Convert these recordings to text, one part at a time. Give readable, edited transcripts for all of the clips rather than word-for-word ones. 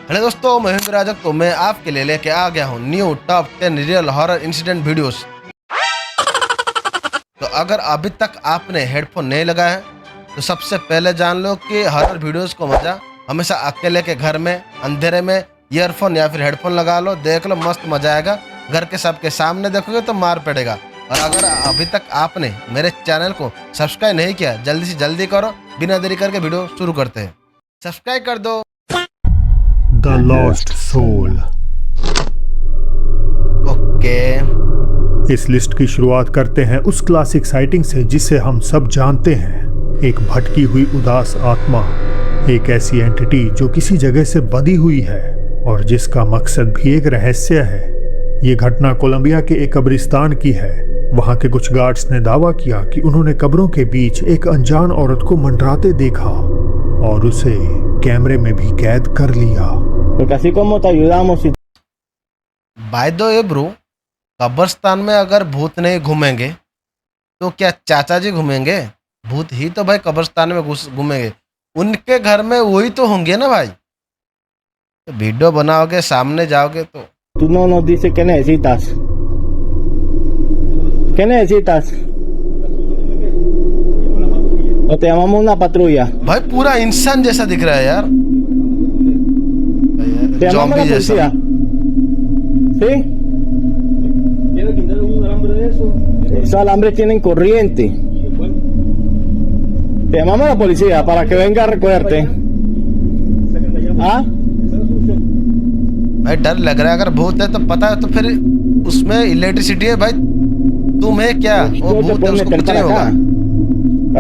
Hello दोस्तों, मैं हूं राजक। तो मैं आपके लिए लेके आ गया हूं new top 10 real horror incident videos. तो अगर अभी तक आपने हेडफोन नहीं लगाया है तो सबसे पहले जान लो कि हॉरर वीडियोस को मजा हमेशा अकेले के घर में अंधेरे में ईयरफोन या फिर हेडफोन लगा लो, देख लो, मस्त मजा आएगा। घर के सबके सामने देखोगे तो मार पड़ेगा। और अगर अभी तक आपने मेरे चैनल को सब्सक्राइब नहीं किया, जल्दी से जल्दी करो। बिना देरी करके वीडियो शुरू करते हैं। सब्सक्राइब कर दो। The Lost Soul। ओके, इस लिस्ट की शुरुआत करते हैं उस क्लासिक साइटिंग से जिसे हम सब जानते हैं। एक भटकी हुई उदास आत्मा, एक ऐसी एंटिटी जो किसी जगह से बंधी हुई है और जिसका मकसद भी एक रहस्य है। ये घटना कोलंबिया के एक कब्रिस्तान की है। वहां के कुछ गार्ड्स ने दावा किया कि उन्होंने कब्रों के बीच एक अनजान औरत को मंडराते देखा और उसे कैमरे में भी कैद कर लिया। बाय द वे ब्रो, कब्रिस्तान में अगर भूत नहीं घूमेंगे तो क्या चाचा जी घूमेंगे? भूत ही तो भाई कब्रिस्तान में घूमेंगे। उनके घर में वही तो होंगे ना भाई। तो वीडियो बनाओगे, सामने जाओगे तो Tú no nos dices qué necesitas. ¿Qué necesitas? O te llamamos una patrulla. भाई पूरा इंसान जैसा दिख रहा है यार, Te llamamos जॉम्बी la जैसा। policía. ¿Sí? ¿Quiere quitarle un alambre de eso? Esos alambres tienen corriente. Te llamamos a la policía para que venga a recogerte. ¿Ah? भाई डर लग रहा है। अगर भूत है तो पता है, तो फिर उसमें इलेक्ट्रिसिटी है भाई। तुम है क्या? वो Tú te भूत है, puedes उसको meter कुछ नहीं para होगा। acá.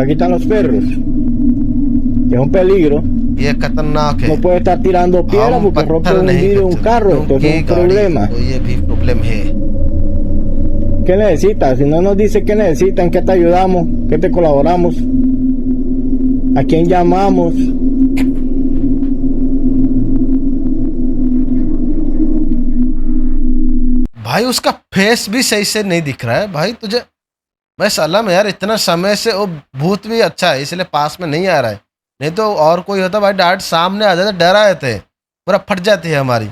Aquí están los perros. Que es un peligro. ये खतरनाक है। No puedes estar tirando piedras हम porque rompe पत्थर un नहीं vidrio de un करते, carro. Esto es क्योंकि un गाड़ी, problema. तो ये भी प्रॉब्लम है। ¿Qué necesitas? Si no nos dices qué necesitan, qué te ayudamos, qué te colaboramos, a quién llamamos. भाई उसका फेस भी सही से नहीं दिख रहा है भाई तुझे। मैं सलाम यार, इतना समय से वो भूत भी अच्छा है इसलिए पास में नहीं आ रहा है। नहीं तो और कोई होता भाई डायरेक्ट सामने आ जाते, डरा जाते, पूरा फट जाती है हमारी।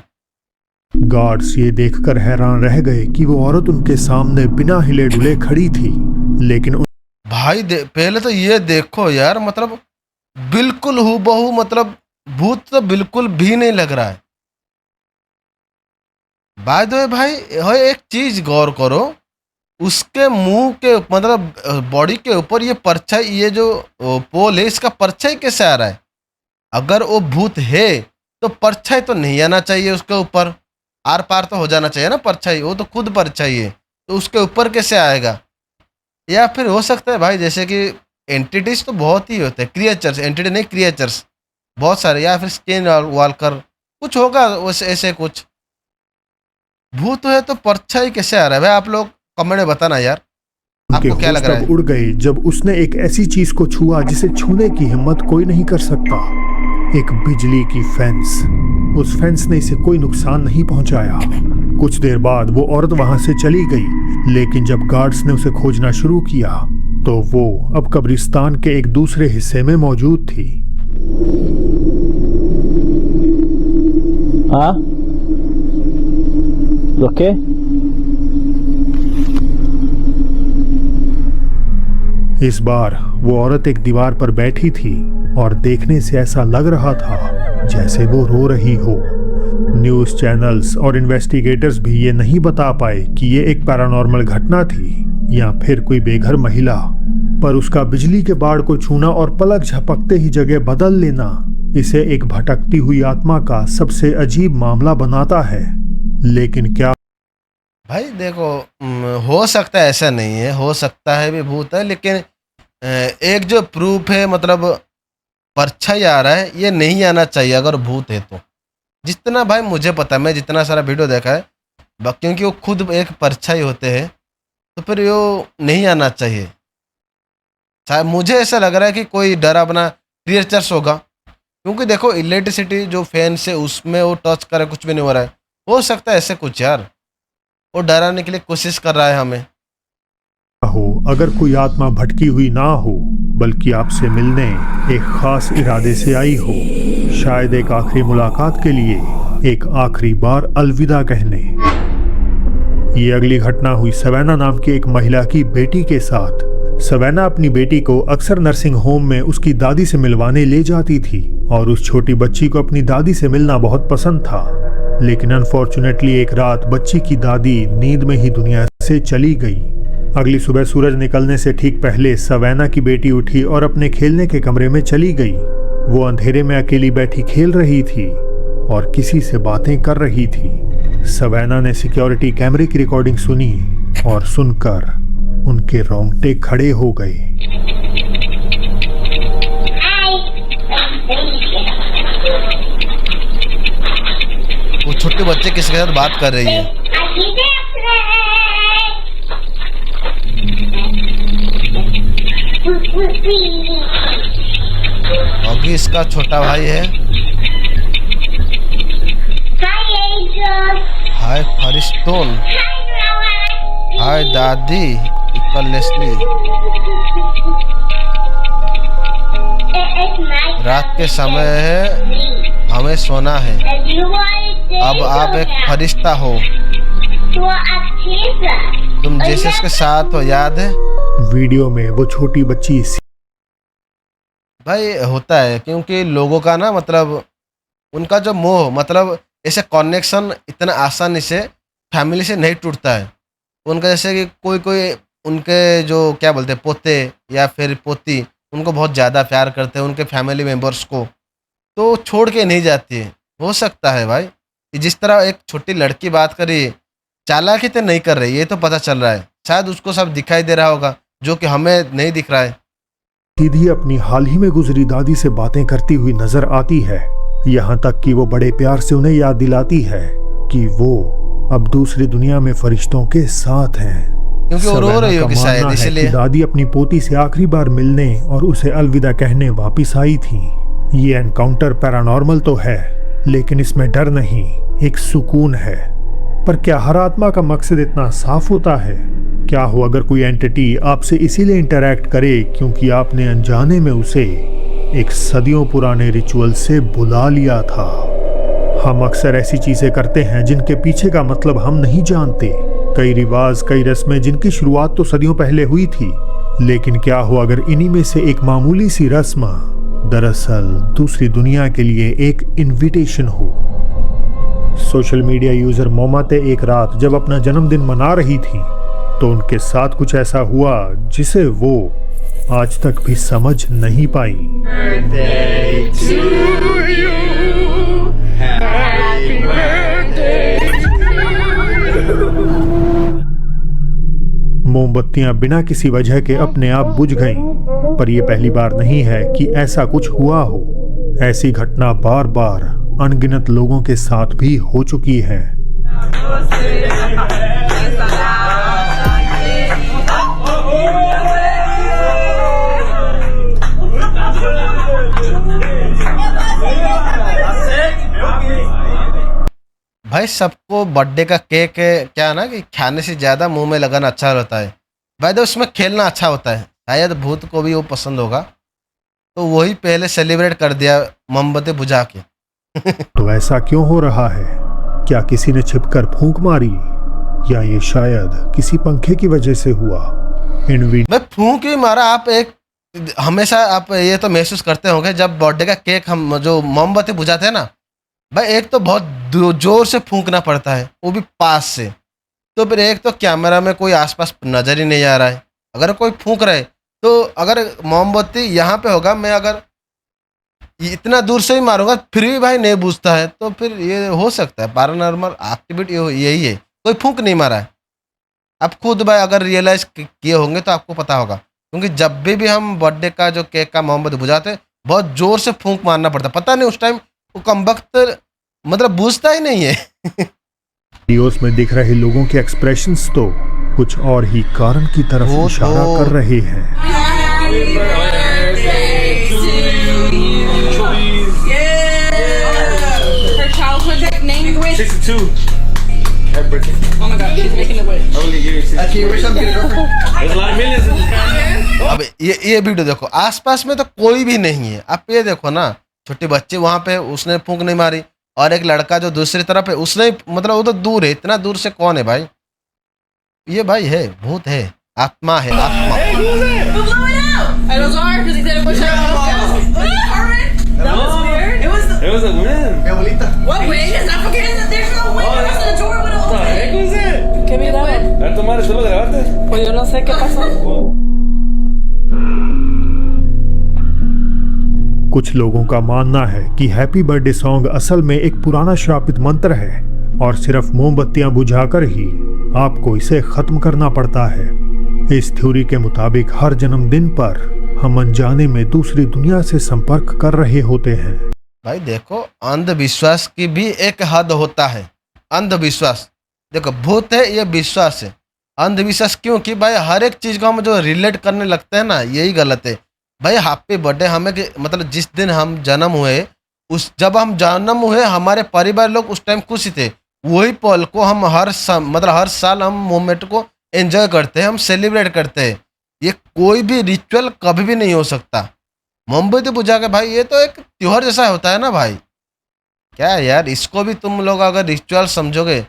गार्ड्स ये देखकर हैरान रह गए कि वो औरत उनके सामने बिना हिले डुले खड़ी थी। लेकिन भाई पहले तो ये देखो यार, मतलब बिल्कुल हूबहू, मतलब भूत तो बिल्कुल भी नहीं लग रहा है। बाय द वे भाई, एक चीज गौर करो, उसके मुंह के मतलब बॉडी के ऊपर ये परछाई, ये जो पोल है इसका परछाई कैसे आ रहा है? अगर वो भूत है तो परछाई तो नहीं आना चाहिए उसके ऊपर, आर पार तो हो जाना चाहिए ना परछाई। वो तो खुद परछाई है, तो उसके ऊपर कैसे आएगा? या फिर हो सकता है भाई जैसे कि एंटिटीज तो बहुत ही होते हैं, क्रिएचर्स, एंटिटी नहीं क्रिएचर्स बहुत सारे, या फिर स्किन वॉल्कर कुछ होगा वैसे, ऐसे कुछ। भूत है तो परछाई कैसे आ रहा है भाई? आप लोग कमेंट में बताना यार, उनके आपको क्या होश लग रहा तब है? उड़ गए जब उसने एक ऐसी चीज को छुआ जिसे छूने की हिम्मत कोई नहीं कर सकता। एक बिजली की फेंस। उस फेंस ने इसे कोई नुकसान नहीं पहुंचाया। कुछ देर बाद वो औरत वहां से चली गई, लेकिन जब गार्ड्स ने उसे खोजना शुरू किया तो वो अब कब्रिस्तान के एक दूसरे हिस्से में मौजूद थी। ¿Ah? ¿Los qué? इस बार वो औरत एक दीवार पर बैठी थी और देखने से ऐसा लग रहा था जैसे वो रो रही हो। न्यूज़ चैनल्स और इन्वेस्टिगेटर्स भी ये नहीं बता पाए कि ये एक पैरानॉर्मल घटना थी या फिर कोई बेघर महिला, पर उसका बिजली के बाड़ को छूना और पलक झपकते ही जगह बदल लेना इसे एक भटकती हुई आत्मा का सबसे अजीब मामला बनाता है। लेकिन क्या भाई देखो, हो सकता है ऐसा नहीं है, हो सकता है भी भूत है, लेकिन एक जो प्रूफ है, मतलब परछाई आ रहा है, ये नहीं आना चाहिए अगर भूत है तो। जितना भाई मुझे पता है, मैं जितना सारा वीडियो देखा है, क्योंकि वो खुद एक परछाई होते हैं, तो फिर वो नहीं आना चाहिए। शायद मुझे ऐसा लग रहा है कि कोई डरावना क्रिएचर्स होगा, क्योंकि देखो इलेक्ट्रिसिटी जो फैन से उसमें वो टच करे, कुछ भी नहीं हो रहा है। हो सकता है ऐसे कुछ यार, वो डराने के लिए कोशिश कर रहा है हमें। हो अगर कोई आत्मा भटकी हुई ना हो बल्कि आपसे मिलने एक खास इरादे से आई हो, शायद एक आखिरी मुलाकात के लिए एक आखिरी बार अलविदा कहने। ये अगली घटना हुई सवैना नाम की एक महिला की बेटी के साथ। सवैना अपनी बेटी को अक्सर नर्सिंग होम में उसकी दादी से मिलवाने ले जाती थी और उस छोटी बच्ची को अपनी दादी से मिलना बहुत पसंद था। लेकिन अनफॉर्चुनेटली एक रात बच्ची की दादी नींद में ही दुनिया से चली गई। अगली सुबह सूरज निकलने से ठीक पहले सवैना की बेटी उठी और अपने खेलने के कमरे में चली गई। वो अंधेरे में अकेली बैठी खेल रही थी और किसी से बातें कर रही थी। सवैना ने सिक्योरिटी कैमरे की रिकॉर्डिंग सुनी और सुनकर उनके रोंगटे खड़े हो गए। वो छोटे बच्चे किसके साथ बात कर रही है? अभी इसका छोटा भाई है। हाय फरिश्तोन, हाय दादी लेस्ली। रात के समय है, हमें सोना है। अब आप एक फरिश्ता हो, तुम जीसस के साथ हो, याद है? वीडियो में वो छोटी बच्ची भाई होता है, क्योंकि लोगों का ना मतलब उनका जो मोह, मतलब ऐसे कनेक्शन इतना आसानी से फैमिली से नहीं टूटता है। उनका जैसे कि कोई उनके जो क्या बोलते हैं पोते या फिर पोती, उनको बहुत ज़्यादा प्यार करते हैं, उनके फैमिली मेम्बर्स को, तो छोड़ के नहीं जाती है। हो सकता है भाई कि जिस तरह एक छोटी लड़की बात करी, चालाकी तो नहीं कर रही, ये तो पता चल रहा है। शायद उसको सब दिखाई दे रहा होगा जो कि हमें नहीं दिख रहा है। सीधी अपनी हाल ही में गुजरी दादी से बातें करती हुई नजर आती है। यहाँ तक कि वो बड़े प्यार से उन्हें याद दिलाती है कि वो अब दूसरी दुनिया में फरिश्तों के साथ हैं। क्योंकि वो रो रही होगी शायद, इसलिए दादी अपनी पोती से आखिरी बार मिलने और उसे अलविदा कहने वापिस आई थी। ये एनकाउंटर पैरानॉर्मल तो है, लेकिन इसमें डर नहीं, एक सुकून है। पर क्या हर आत्मा का मकसद इतना साफ होता है? क्या हो अगर कोई एंटिटी आपसे इसीलिए इंटरैक्ट करे क्योंकि आपने अनजाने में उसे एक सदियों पुराने रिचुअल से बुला लिया था? हम अक्सर ऐसी चीजें करते हैं जिनके पीछे का मतलब हम नहीं जानते। कई रिवाज, कई रस्में जिनकी शुरुआत तो सदियों पहले हुई थी, लेकिन क्या हो अगर इन्हीं में से एक मामूली सी रस्म दरअसल दूसरी दुनिया के लिए एक इनविटेशन हो। सोशल मीडिया यूजर मोमाते एक रात जब अपना जन्मदिन मना रही थी तो उनके साथ कुछ ऐसा हुआ जिसे वो आज तक भी समझ नहीं पाई। मोमबत्तियां बिना किसी वजह के अपने आप बुझ गईं, पर यह पहली बार नहीं है कि ऐसा कुछ हुआ हो। ऐसी घटना बार बार अनगिनत लोगों के साथ भी हो चुकी है। भाई सबको बर्थडे का केक क्या ना कि खाने से ज़्यादा मुंह में लगाना अच्छा रहता है। भाई तो उसमें खेलना अच्छा होता है, शायद भूत को भी वो पसंद होगा, तो वही पहले सेलिब्रेट कर दिया मोमबत्ती बुझा के। तो ऐसा क्यों हो रहा है? क्या किसी ने छिपकर फूंक मारी, या ये शायद किसी पंखे की वजह से हुआ? मैं फूंक ही मारा। आप एक हमेशा आप ये तो महसूस करते होंगे जब बर्थडे का केक हम जो मोमबत्ती बुझाते हैं ना भाई, एक तो बहुत जोर से फूंकना पड़ता है, वो भी पास से। तो फिर एक तो कैमरा में कोई आसपास नजर ही नहीं आ रहा है, अगर कोई फूंक रहा है तो अगर मोमबत्ती यहाँ पे होगा, मैं अगर इतना दूर से ही मारूंगा फिर भी भाई नहीं बुझता है, तो फिर ये हो सकता है पैरानॉर्मल एक्टिविटी यही है, कोई फूंक नहीं मारा है। आप खुद भाई अगर रियलाइज किए होंगे तो आपको पता होगा, क्योंकि जब भी हम बर्थडे का जो केक का मोमबत्ती बुझाते हैं बहुत जोर से फूंक मारना पड़ता, पता नहीं उस टाइम वो कमबख्त मतलब बूझता ही नहीं है। वीडियोस में दिख रहे लोगों के एक्सप्रेशंस तो कुछ और ही कारण की तरफ इशारा कर रहे हैं। Her childhood name was 62. Happy birthday. Oh my god, she's making the wish. Only years. Actually, you wish I'm getting girlfriend. There's a lot of millions in this family. अब ये वीडियो देखो, आसपास में तो कोई भी नहीं है। आप ये देखो ना, छोटे बच्चे वहां पे, उसने फूंक नहीं मारी, और एक लड़का जो दूसरी तरफ है, उसने मतलब वो तो दूर है, इतना दूर से कौन है भाई? ये भाई है, भूत है, आत्मा है, आत्मा। Who blew it out? It was hard because he said it was Harvin. That was weird. It was. It was a wind. What wind? It's not forgetting that there's no wind. There's the door would What the heck open. was that? ¿Qué miraron? ¿A tu madre solo grabaste? Pues yo no sé qué pasó. कुछ लोगों का मानना है कि happy birthday song असल में एक पुराना श्रापित मंत्र है और सिर्फ मोमबत्तियां बुझाकर ही आपको इसे खत्म करना पड़ता है। इस थ्योरी के मुताबिक हर जन्मदिन पर हम अनजाने में दूसरी दुनिया से संपर्क कर रहे होते हैं। भाई देखो, अंधविश्वास की भी एक हद होता है। अंधविश्वास देखो, भूत है ये विश्वास है, अंधविश्वास क्यों? कि भाई हर एक चीज को हम जो रिलेट करने लगते हैं ना, यही गलत है। भाई हैप्पी बर्थडे हमें मतलब जिस दिन हम जन्म हुए, उस जब हम जन्म हुए हमारे परिवार लोग उस टाइम खुश थे, वही पल को हम हर साल हम मोमेंट को एंजॉय करते हैं, हम सेलिब्रेट करते हैं। ये कोई भी रिचुअल कभी भी नहीं हो सकता। मोमबत्ती बुझा के भाई ये तो एक त्योहार जैसा होता है ना भाई। क्या है यार, इसको भी तुम लोग अगर रिचुअल समझोगे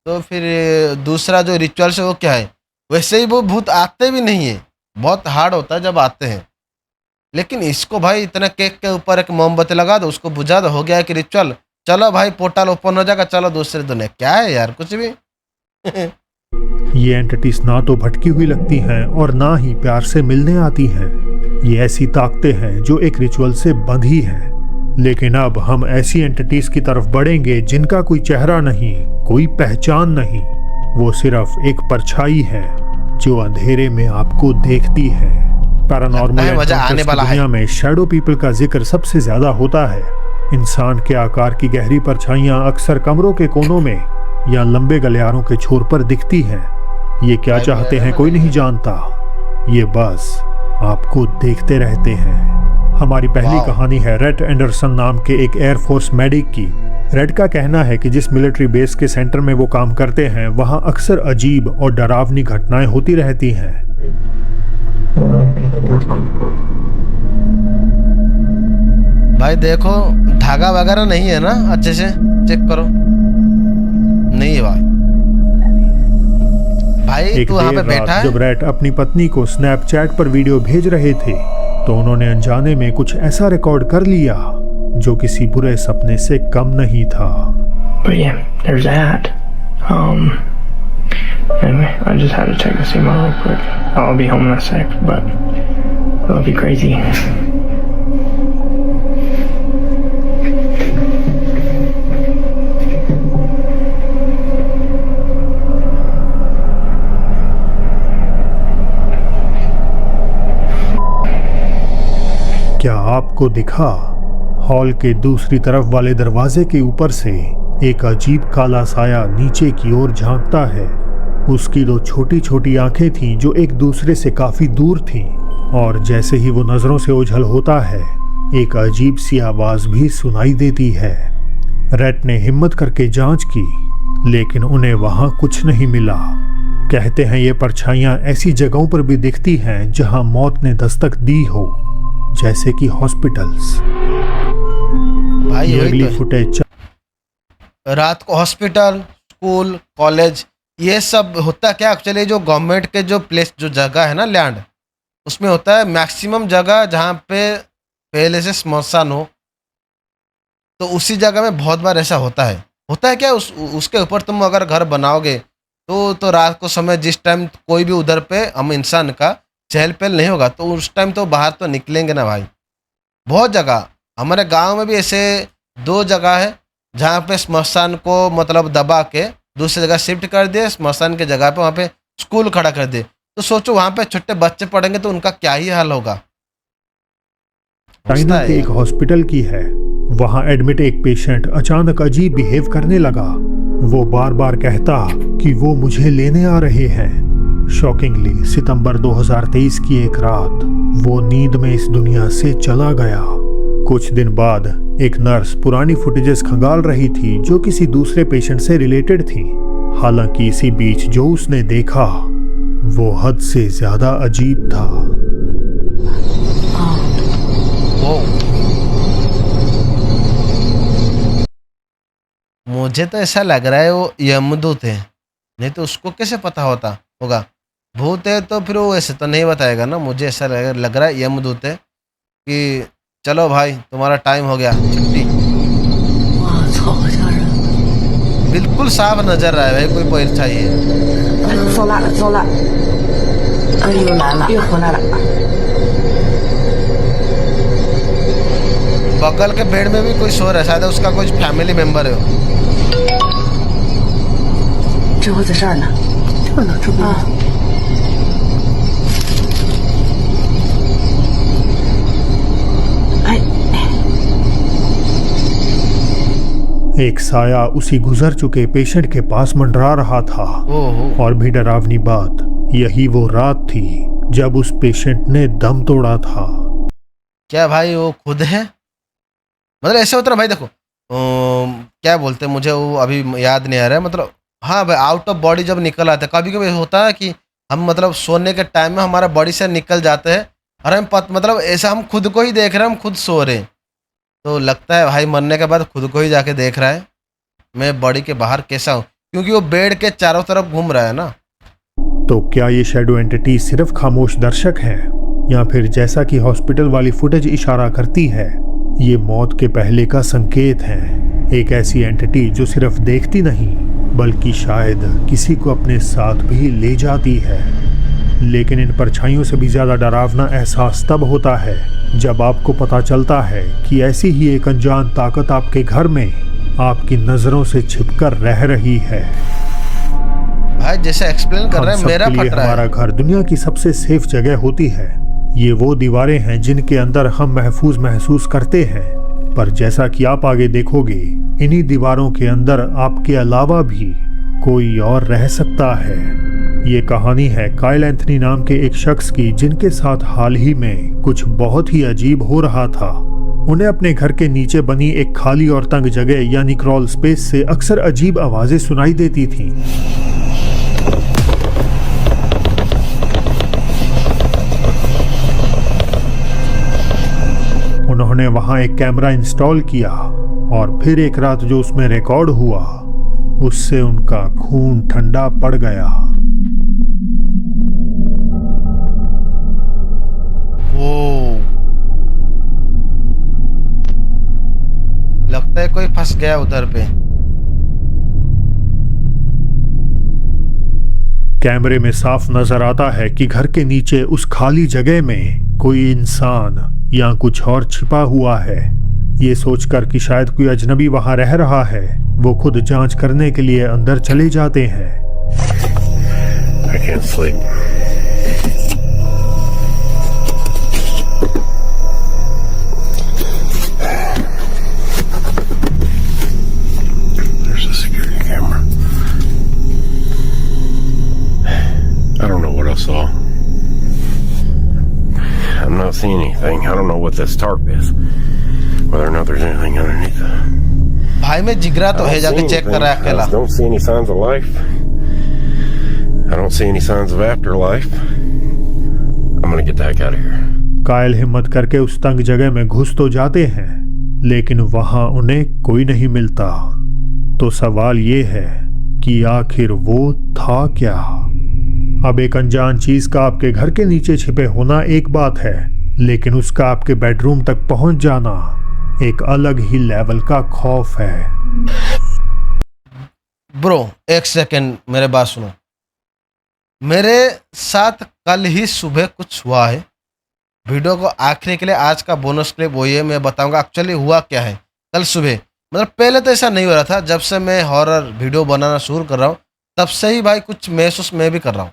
तो फिर दूसरा जो रिचुअल है वो क्या है? वैसे ही वो भूत आते भी नहीं है, बहुत हार्ड होता है जब आते हैं। लेकिन इसको भाई इतना केक के ऊपर एक मोमबत्ती लगा दो, उसको बुझा दो, हो गया कि रिचुअल, चलो भाई पोर्टल ओपन हो जाएगा, चलो दूसरे दुनिया। क्या है यार, कुछ भी। ये एंटिटीज ना तो भटकी हुई लगती हैं और ना ही प्यार से मिलने आती हैं। ये ऐसी ताकतें हैं जो एक रिचुअल से बंधी हैं। लेकिन अब हम ऐसी एंटिटीज की तरफ बढ़ेंगे जिनका कोई चेहरा नहीं, कोई पहचान नहीं, वो सिर्फ एक परछाई है जो अंधेरे में आपको देखती है। पैरानॉर्मल मजा आने वाला है। दुनिया में शैडो पीपल का जिक्र सबसे ज्यादा होता है। इंसान के आकार की गहरी परछाइयां अक्सर कमरों के कोनों में या लंबे गलियारों के छोर पर दिखती हैं। ये क्या चाहते हैं कोई नहीं जानता, ये बस आपको देखते रहते हैं। हमारी पहली कहानी है रेट एंडरसन नाम के एक एयरफोर्स मेडिक की। रेड का कहना है कि जिस मिलिट्री बेस के सेंटर में वो काम करते हैं वहां अक्सर अजीब और डरावनी घटनाएं होती रहती हैं। भाई देखो, धागा वगैरह नहीं है ना, अच्छे से चेक करो। नहीं है भाई एक तू वहां पे देर बैठा रात है। जब रैट अपनी पत्नी को स्नैपचैट पर वीडियो भेज रहे थे तो उन्होंने अनजाने में कुछ ऐसा रिकॉर्ड कर लिया जो किसी बुरे सपने से कम नहीं था। But yeah, there's that. Anyway, I just had to check the email real quick. I'll be home in a sec, but it'll be crazy. क्या आपको दिखा? हॉल के दूसरी तरफ वाले दरवाजे के ऊपर से एक अजीब काला साया नीचे की ओर झांकता है। उसकी दो छोटी छोटी आंखें थीं जो एक दूसरे से काफी दूर थीं, और जैसे ही वो नजरों से ओझल होता है एक अजीब सी आवाज भी सुनाई देती है। रेट ने हिम्मत करके जांच की, लेकिन उन्हें वहां कुछ नहीं मिला। कहते हैं ये परछाइयां ऐसी जगहों पर भी दिखती हैं जहां मौत ने दस्तक दी हो, जैसे कि हॉस्पिटल्स। भाई ये वही अगली तो है। फुटेज रात को हॉस्पिटल, स्कूल, कॉलेज, ये सब होता क्या एक्चुअली, जो गवर्नमेंट के जो प्लेस जो जगह है ना, लैंड, उसमें होता है मैक्सिमम जगह जहाँ पे पहले से स्मशान हो, तो उसी जगह में बहुत बार ऐसा होता है। होता है क्या, उसके ऊपर तुम अगर घर बनाओगे तो रात को समय जिस टाइम कोई भी उधर पे हम इंसान का चहल पहल नहीं होगा, तो उस टाइम तो बाहर तो निकलेंगे ना भाई। बहुत जगह हमारे गांव में भी ऐसे 2 जगह है जहाँ पे स्मशान को मतलब दबा के दूसरी जगह शिफ्ट कर दिए, स्मशान के जगह पे वहाँ पे स्कूल खड़ा कर दिए। तो सोचो वहाँ पे छोटे बच्चे पढ़ेंगे तो उनका क्या ही हाल होगा। चाइना के एक हॉस्पिटल की है। वहां एडमिट एक पेशेंट अचानक अजीब बिहेव करने लगा। वो बार बार कहता कि वो मुझे लेने आ रहे हैं। शॉकिंगली सितंबर 2023 की एक रात वो नींद में इस दुनिया से चला गया। कुछ दिन बाद एक नर्स पुरानी फुटेजेस खंगाल रही थी जो किसी दूसरे पेशेंट से रिलेटेड थी। हालांकि इसी बीच जो उसने देखा वो हद से ज्यादा अजीब था। वो मुझे तो ऐसा लग रहा है वो यमदूत है, नहीं तो उसको कैसे पता होता होगा। भूत है तो फिर वो ऐसे तो नहीं बताएगा ना। मुझे ऐसा लग रहा है यमदूत है कि चलो भाई तुम्हारा टाइम हो गया, छुट्टी। 哇，操，好吓人！ बिल्कुल साफ नजर रहा है भाई, कोई परछाई है। 走了，走了。又来了，又回来了。 बगल के बेड में भी कोई सो रहा है, शायद उसका कोई फैमिली मेंबर है। 这会在这儿呢。这呢，这边。哎， एक साया उसी गुजर चुके पेशेंट के पास मंडरा रहा था। ओहो। और भी डरावनी बात, यही वो रात थी जब उस पेशेंट ने दम तोड़ा था। क्या भाई वो खुद है? मतलब ऐसे होता ना भाई, देखो क्या बोलते हैं, मुझे वो अभी याद नहीं आ रहा है। मतलब हाँ भाई, आउट ऑफ बॉडी जब निकल आता है, कभी कभी होता है कि हम मतलब सोने के टाइम में हमारा बॉडी से निकल जाते हैं और हम मतलब ऐसा हम खुद को ही देख रहे हैं, हम खुद सो रहे हैं। तो लगता है भाई मरने के बाद खुद को ही जाके देख रहा है मैं बॉडी के बाहर कैसा हूँ, क्योंकि वो बेड के चारों तरफ घूम रहा है ना। तो क्या ये शैडो एंटिटी सिर्फ खामोश दर्शक है, या फिर जैसा कि हॉस्पिटल वाली फुटेज इशारा करती है, ये मौत के पहले का संकेत है? एक ऐसी एंटिटी जो सिर्फ देखती नहीं बल्कि शायद किसी को अपने साथ भी ले जाती है। लेकिन इन परछाइयों से भी ज्यादा डरावना एहसास तब होता है जब आपको पता चलता है कि ऐसी ही एक अनजान ताकत आपके घर में आपकी नजरों से छिपकर रह रही है। भाई जैसे एक्सप्लेन कर रहे हैं, मेरा फट रहा है। हमारा घर दुनिया की सबसे सेफ जगह होती है। ये वो दीवारें हैं जिनके अंदर हम महफूज महसूस करते हैं, पर जैसा कि आप आगे देखोगे, इन्हीं दीवारों के अंदर आपके अलावा भी कोई और रह सकता है। ये कहानी है काइल एंथनी नाम के एक शख्स की, जिनके साथ हाल ही में कुछ बहुत ही अजीब हो रहा था। उन्हें अपने घर के नीचे बनी एक खाली और तंग जगह यानी क्रॉल स्पेस से अक्सर अजीब आवाजें सुनाई देती थीं। उन्होंने वहां एक कैमरा इंस्टॉल किया और फिर एक रात जो उसमें रिकॉर्ड हुआ, उससे उनका खून ठंडा पड़ गया। वो लगता है कोई फंस गया उधर पे। कैमरे में साफ नजर आता है कि घर के नीचे उस खाली जगह में कोई इंसान या कुछ और छिपा हुआ है। ये सोचकर कि शायद कोई अजनबी वहां रह रहा है, वो खुद जांच करने के लिए अंदर चले जाते हैं। I can't sleep. There's a security camera. I don't know what I saw. I'm not seeing anything. I don't know what this tarp is. Whether or not there's anything underneath it. भाई मैं जिगरा तो है, जाके check कर रहा है अकेला। I don't see any signs of life. I don't see any signs of afterlife. I'm gonna get the heck out of here. कायल हिम्मत करके उस तंग जगह में घुस तो जाते हैं, लेकिन वहां उन्हें कोई नहीं मिलता। तो सवाल ये है कि आखिर वो था क्या? अब एक अनजान चीज का आपके घर के नीचे छिपे होना एक बात है, लेकिन उसका आपके बेडरूम तक पहुंच जाना एक अलग ही लेवल का खौफ है। ब्रो एक सेकंड मेरे बात सुनो। मेरे साथ कल ही सुबह कुछ हुआ है। वीडियो को आखिरी के लिए आज का बोनस क्लिप वही है, मैं बताऊंगा एक्चुअली हुआ क्या है कल सुबह। मतलब पहले तो ऐसा नहीं हो रहा था, जब से मैं हॉरर वीडियो बनाना शुरू कर रहा हूँ तब से ही भाई कुछ महसूस मैं भी कर रहा हूँ।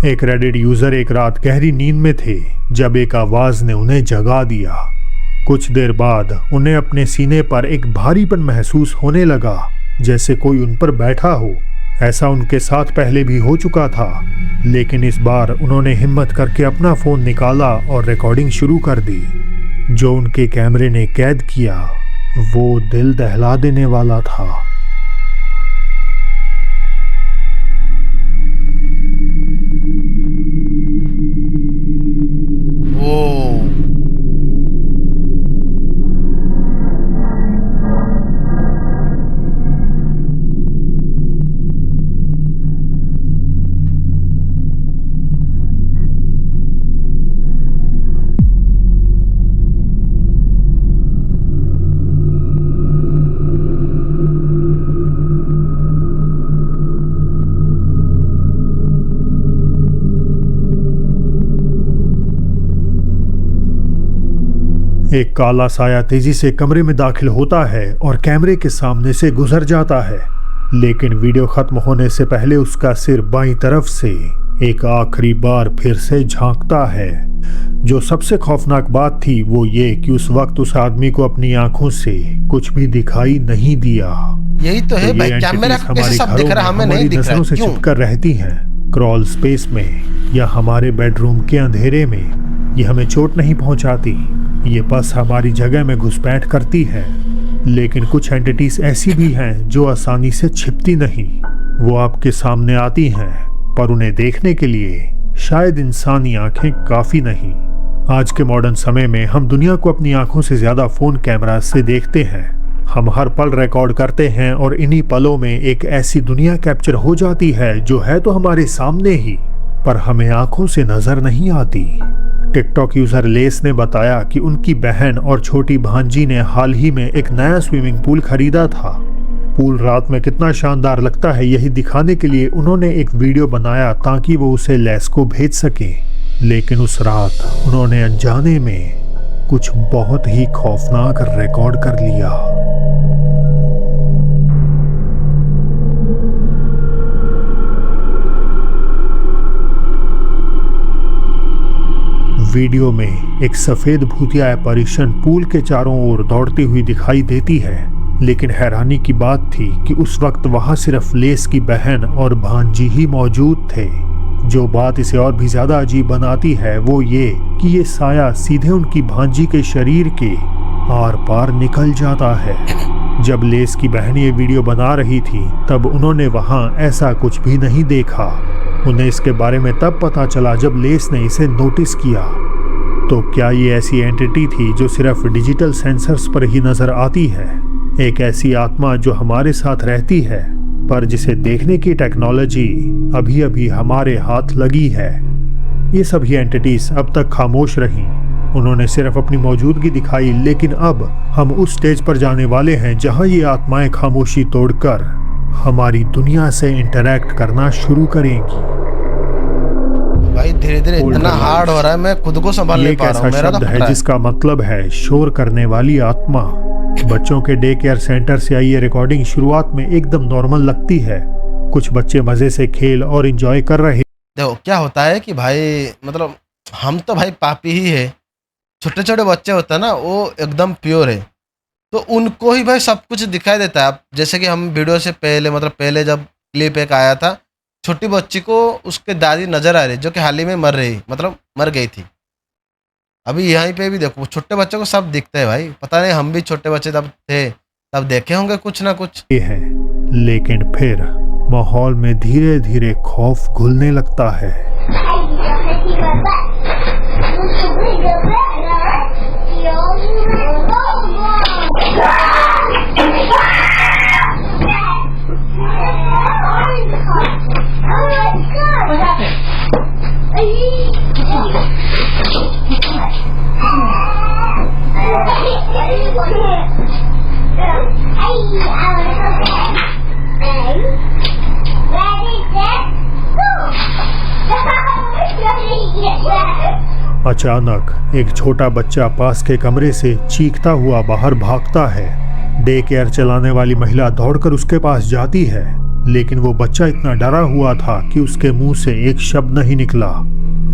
एक रेडिट यूजर एक रात गहरी नींद में थे जब एक आवाज ने उन्हें जगा दिया। कुछ देर बाद उन्हें अपने सीने पर एक भारीपन महसूस होने लगा, जैसे कोई उन पर बैठा हो। ऐसा उनके साथ पहले भी हो चुका था, लेकिन इस बार उन्होंने हिम्मत करके अपना फोन निकाला और रिकॉर्डिंग शुरू कर दी। जो उनके कैमरे ने कैद किया वो दिल दहला देने वाला था। एक काला साया तेजी से कमरे में दाखिल होता है और कैमरे के सामने से गुजर जाता है, लेकिन वीडियो खत्म होने से पहले उसका सिर बाईं तरफ से एक आखिरी बार फिर से झांकता है। जो सबसे खौफनाक बात थी वो ये कि उस वक्त उस आदमी को अपनी आंखों से कुछ भी दिखाई नहीं दिया। यही तो है भाई, कैमरा कैसे सब दिख रहा है, हमें नहीं दिख रहा है, से क्यों? छिपकर रहती हैं क्रॉल स्पेस में या हमारे बेडरूम के अंधेरे में। ये हमें चोट नहीं पहुंचाती, ये बस हमारी जगह में घुसपैठ करती है। लेकिन कुछ एंटिटीज ऐसी भी हैं जो आसानी से छिपती नहीं। वो आपके सामने आती हैं, पर उन्हें देखने के लिए शायद इंसानी आंखें काफी नहीं। आज के मॉडर्न समय में हम दुनिया को अपनी आंखों से ज्यादा फोन कैमरा से देखते हैं। हम हर पल रिकॉर्ड करते हैं और इन्हीं पलों में एक ऐसी दुनिया कैप्चर हो जाती है जो है तो हमारे सामने ही, पर हमें आंखों से नजर नहीं आती। टिकटॉक यूजर लेस ने बताया कि उनकी बहन और छोटी भांजी ने हाल ही में एक नया स्विमिंग पूल खरीदा था। पूल रात में कितना शानदार लगता है यही दिखाने के लिए उन्होंने एक वीडियो बनाया ताकि वो उसे लेस को भेज सके। लेकिन उस रात उन्होंने अनजाने में कुछ बहुत ही खौफनाक रिकॉर्ड कर लिया। वीडियो में एक सफेद भूतिया एपarition पूल के चारों ओर दौड़ती हुई दिखाई देती है, लेकिन हैरानी की बात थी कि उस वक्त वहां सिर्फ लेस की बहन और भांजी ही मौजूद थे। जो बात इसे और भी ज्यादा अजीब बनाती है वो ये कि ये साया सीधे उनकी भांजी के शरीर के आर पार निकल जाता है। जब लेस की बहन ये वीडियो बना रही थी तब उन्होंने वहां ऐसा कुछ भी नहीं देखा। उन्हें इसके बारे में तब पता चला जब लेस ने इसे नोटिस किया। तो क्या ये ऐसी एंटिटी थी जो सिर्फ डिजिटल सेंसर्स पर ही नजर आती है? एक ऐसी आत्मा जो हमारे साथ रहती है पर जिसे देखने की टेक्नोलॉजी अभी अभी हमारे हाथ लगी है। ये सभी एंटिटीज अब तक खामोश रहीं। उन्होंने सिर्फ अपनी मौजूदगी दिखाई, लेकिन अब हम उस स्टेज पर जाने वाले हैं जहां ये आत्माएं खामोशी तोड़कर हमारी दुनिया से इंटरैक्ट करना शुरू करेंगी। भाई धीरे धीरे इतना हार्ड हो रहा है, मैं खुद को संभाल नहीं पा रहा हूं। मेरा तो शब्द है जिसका मतलब है शोर करने वाली आत्मा। बच्चों के डे केयर सेंटर से आई ये रिकॉर्डिंग शुरुआत में एकदम नॉर्मल लगती है। कुछ बच्चे मजे से खेल और एंजॉय कर रहे। देखो क्या होता है कि भाई मतलब हम तो भाई पापी ही है। छोटे छोटे बच्चे होते हैं ना, वो एकदम प्योर है, तो उनको ही भाई सब कुछ दिखाई देता है। अब जैसे कि हम वीडियो से पहले मतलब पहले जब क्लिप एक आया था, छोटी बच्ची को उसके दादी नजर आ रही जो कि हाल ही में मर गई थी। अभी यहीं पे भी देखो छोटे बच्चों को सब दिखता है भाई। पता नहीं हम भी छोटे बच्चे तब थे तब देखे होंगे कुछ ना कुछ। ये है, लेकिन फिर माहौल में धीरे धीरे खौफ घुलने लगता है। अचानक एक छोटा बच्चा पास के कमरे से चीखता हुआ बाहर भागता है। डे केयर चलाने वाली महिला दौड़कर उसके पास जाती है, लेकिन वो बच्चा इतना डरा हुआ था कि उसके मुंह से एक शब्द नहीं निकला।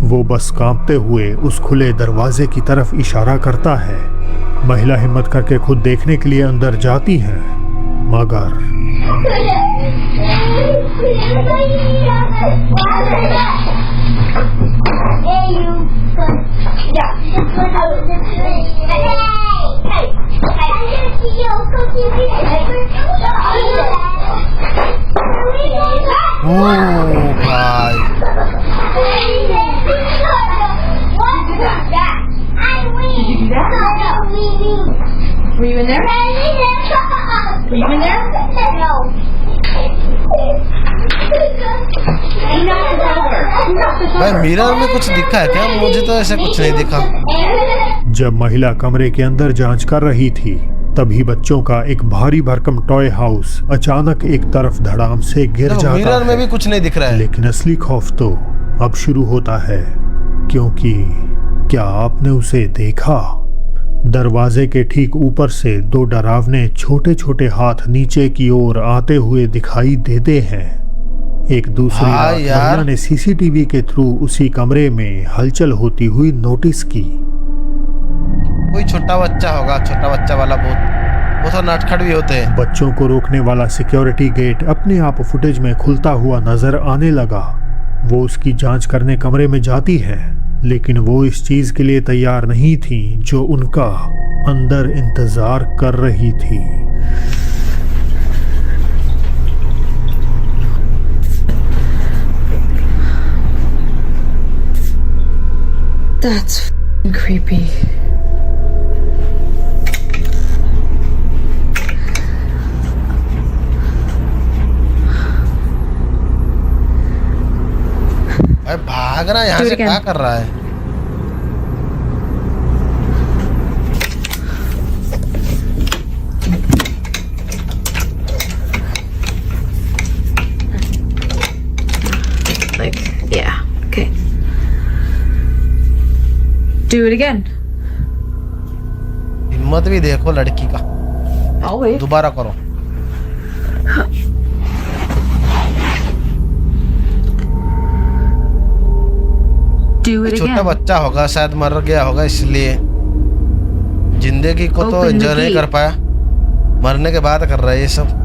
वो बस कांपते हुए उस खुले दरवाजे की तरफ इशारा करता है। महिला हिम्मत करके खुद देखने के लिए अंदर जाती है, मगर Were you in there? Were you in there? No. भाई मिरर में कुछ दिखा है क्या? मुझे तो ऐसा कुछ नहीं दिखा। जब महिला कमरे के अंदर जांच कर रही थी तभी बच्चों का एक भारी भरकम टॉय हाउस अचानक एक तरफ धड़ाम से गिर जाता है। मिरर में भी कुछ नहीं दिख रहा है। लेकिन असली खौफ तो अब शुरू होता है, क्योंकि क्या आपने उसे देखा? दरवाजे के ठीक ऊपर से दो डरावने छोटे छोटे हाथ नीचे की ओर आते हुए दिखाई देते हैं। एक दूसरी हाँ रात यार। महिला ने सीसीटीवी के थ्रू उसी कमरे में हलचल होती हुई नोटिस की। कोई छोटा बच्चा होगा, छोटा बच्चा वाला वो तो नटखट भी होते हैं। बच्चों को रोकने वाला सिक्योरिटी गेट अपने आप फुटेज में खुलता हुआ नजर आने लगा। वो उसकी जांच करने कमरे में जाती है, लेकिन वो इस चीज के लिए तैयार नहीं थी जो उनका अंदर इंतजार कर रही थी। That's f***ing creepy. भाई भाग रहा है यहाँ Do it से, again. क्या कर रहा है? Like, yeah, okay. Do it again. हिम्मत भी देखो लड़की का। I'll wait. दोबारा करो। Do it छोटा again. बच्चा होगा, शायद मर गया होगा, इसलिए जिंदगी को तो Open the एंजॉय नहीं gate. कर पाया, मरने के बाद कर रहा है ये सब।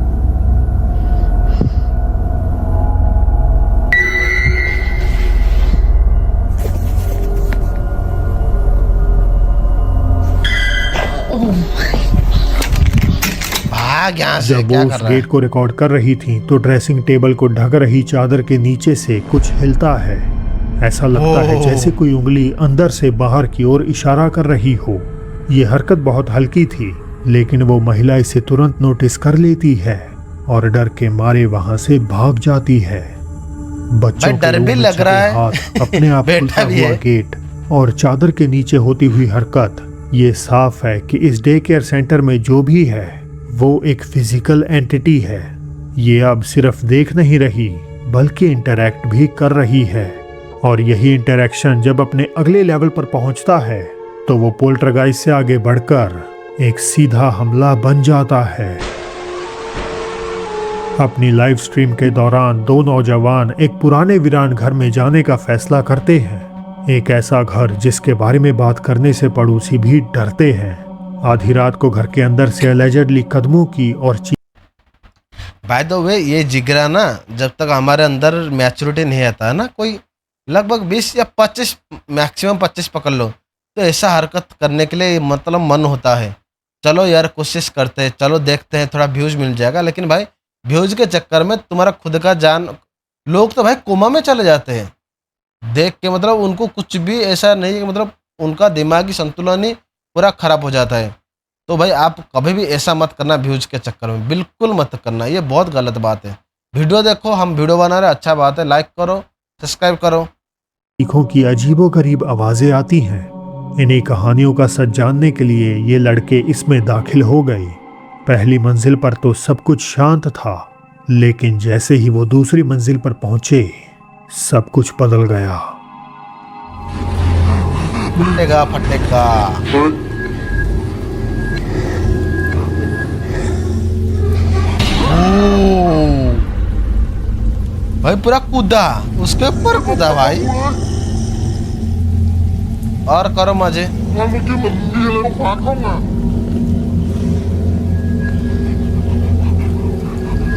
भाग यहाँ से, जब क्या वो कर उस रहा है? गेट को रिकॉर्ड कर रही थी तो ड्रेसिंग टेबल को ढक रही चादर के नीचे से कुछ हिलता है। ऐसा लगता है ओह। जैसे कोई उंगली अंदर से बाहर की ओर इशारा कर रही हो। ये हरकत बहुत हल्की थी, लेकिन वो महिला इसे तुरंत नोटिस कर लेती है और डर के मारे वहां से भाग जाती है। बच्चों भाई, के डर भी मुंह में लग रहा छपे है। हाथ, अपने आप बेटा खुलता भी हुआ है। गेट और चादर के नीचे होती हुई हरकत, ये साफ है कि इस डे केयर सेंटर में जो भी है वो एक फिजिकल एंटिटी है। ये अब सिर्फ देख नहीं रही बल्कि इंटरैक्ट भी कर रही है, और यही इंटरैक्शन जब अपने अगले लेवल पर पहुंचता है तो वो पोल्टरगाइस्ट से आगे बढ़कर एक सीधा हमला बन जाता है। अपनी लाइव स्ट्रीम के दौरान दो नौजवान एक पुराने वीरान घर में जाने का फैसला करते हैं। एक ऐसा घर जिसके बारे में बात करने से पड़ोसी भी डरते हैं। आधी रात को घर के अंदर से एलिजेडली कदमों की और बाय द वे, ये जिगरा ना, जब तक हमारे अंदर मैच्योरिटी नहीं आता है ना, कोई लगभग 20 या 25, मैक्सिमम 25 पकड़ लो, तो ऐसा हरकत करने के लिए मतलब मन होता है। चलो यार कोशिश करते हैं, चलो देखते हैं, थोड़ा व्यूज मिल जाएगा। लेकिन भाई व्यूज के चक्कर में तुम्हारा खुद का जान, लोग तो भाई कोमा में चले जाते हैं देख के, मतलब उनको कुछ भी ऐसा नहीं कि मतलब उनका दिमागी संतुलन ही पूरा खराब हो जाता है। तो भाई आप कभी भी ऐसा मत करना, व्यूज के चक्कर में बिल्कुल मत करना, ये बहुत गलत बात है। वीडियो देखो, हम वीडियो बना रहे, अच्छा बात है, लाइक करो, सब्सक्राइब करो। चीखों की अजीबोगरीब आवाजें आती हैं। इन्हीं कहानियों का सच जानने के लिए ये लड़के इसमें दाखिल हो गए। पहली मंजिल पर तो सब कुछ शांत था, लेकिन जैसे ही वो दूसरी मंजिल पर पहुंचे सब कुछ बदल गया। फटेगा फटेगा। ओह, भाई पूरा कूदा, उसके ऊपर कूदा भाई। और करो मजे।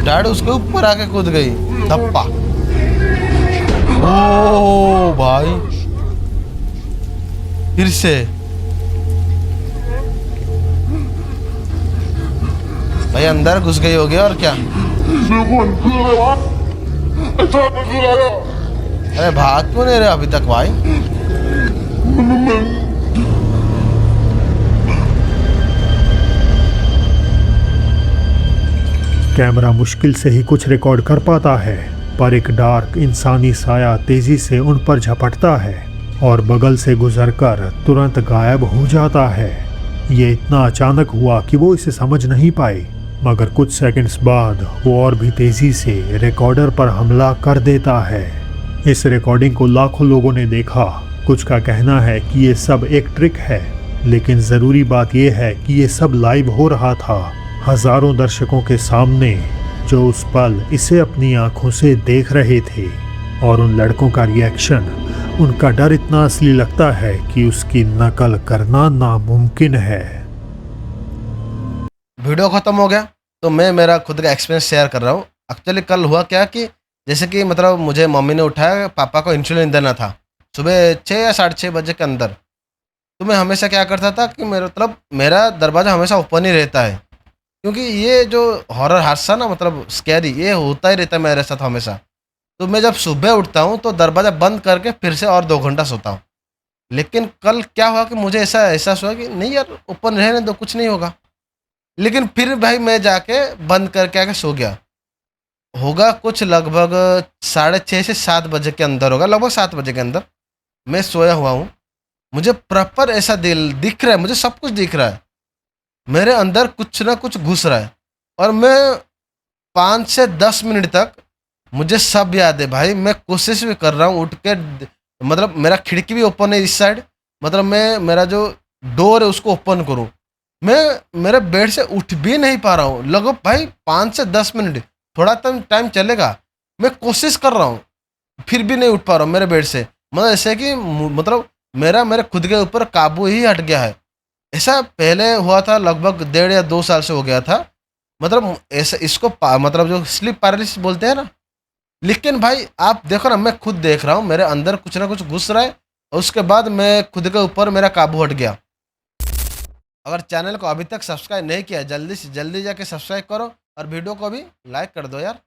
डैड उसके ऊपर आके कूद गई, धप्पा। ओ भाई, फिर से भाई अंदर घुस गई होगी और क्या। अरे भाग क्यों नहीं रहे अभी तक भाई? कैमरा मुश्किल से ही कुछ रिकॉर्ड कर पाता है, पर एक डार्क इंसानी साया तेजी से उन पर झपटता है और बगल से गुजरकर तुरंत गायब हो जाता है। ये इतना अचानक हुआ कि वो इसे समझ नहीं पाए, मगर कुछ सेकंड्स बाद वो और भी तेजी से रिकॉर्डर पर हमला कर देता है। इस रिकॉर्डिंग को लाखों लोगों ने देखा। कुछ का कहना है कि ये सब एक ट्रिक है, लेकिन ज़रूरी बात यह है कि ये सब लाइव हो रहा था, हज़ारों दर्शकों के सामने, जो उस पल इसे अपनी आंखों से देख रहे थे। और उन लड़कों का रिएक्शन, उनका डर इतना असली लगता है कि उसकी नकल करना नामुमकिन है। वीडियो ख़त्म हो गया तो मैं मेरा खुद का एक्सपीरियंस शेयर कर रहा हूँ। एक्चुअली कल हुआ क्या कि जैसे कि मतलब मुझे मम्मी ने उठाया, पापा को इंसुलिन देना था सुबह 6 या 6:30 बजे के अंदर। तो मैं हमेशा क्या करता था कि मेरा दरवाज़ा हमेशा ओपन ही रहता है, क्योंकि ये जो हॉरर हादसा ना, मतलब स्कैरी, ये होता ही रहता है मेरे साथ हमेशा। तो मैं जब सुबह उठता हूँ तो दरवाज़ा बंद करके फिर से और 2 घंटा सोता हूँ। लेकिन कल क्या हुआ कि मुझे ऐसा एहसास हुआ कि नहीं यार, ओपन रहने दो, कुछ नहीं होगा। लेकिन फिर भाई मैं जाके बंद करके आके सो गया। होगा कुछ लगभग 6:30 से 7 बजे के अंदर होगा, लगभग 7 बजे के अंदर मैं सोया हुआ हूँ। मुझे प्रॉपर ऐसा दिख रहा है, मुझे सब कुछ दिख रहा है, मेरे अंदर कुछ ना कुछ घुस रहा है। और मैं 5 से 10 मिनट तक मुझे सब याद है भाई। मैं कोशिश भी कर रहा हूँ उठ के, मतलब मेरा खिड़की भी ओपन है इस साइड, मतलब मैं मेरा जो डोर है उसको ओपन करूँ, मैं मेरे बेड से उठ भी नहीं पा रहा हूँ। लगभग भाई 5 से 10 मिनट, थोड़ा टाइम चलेगा, मैं कोशिश कर रहा हूँ, फिर भी नहीं उठ पा रहा हूँ मेरे बेड से। मतलब ऐसे कि मतलब मेरे खुद के ऊपर काबू ही हट गया है। ऐसा पहले हुआ था, लगभग 1.5 या 2 साल से हो गया था। मतलब ऐसा इसको मतलब जो स्लीप पैरालिसिस बोलते हैं ना। लेकिन भाई आप देखो ना, मैं खुद देख रहा हूँ मेरे अंदर कुछ ना कुछ घुस रहा है, और उसके बाद मैं खुद के ऊपर मेरा काबू हट गया। अगर चैनल को अभी तक सब्सक्राइब नहीं किया, जल्दी से जल्दी जाके सब्सक्राइब करो और वीडियो को भी लाइक कर दो यार।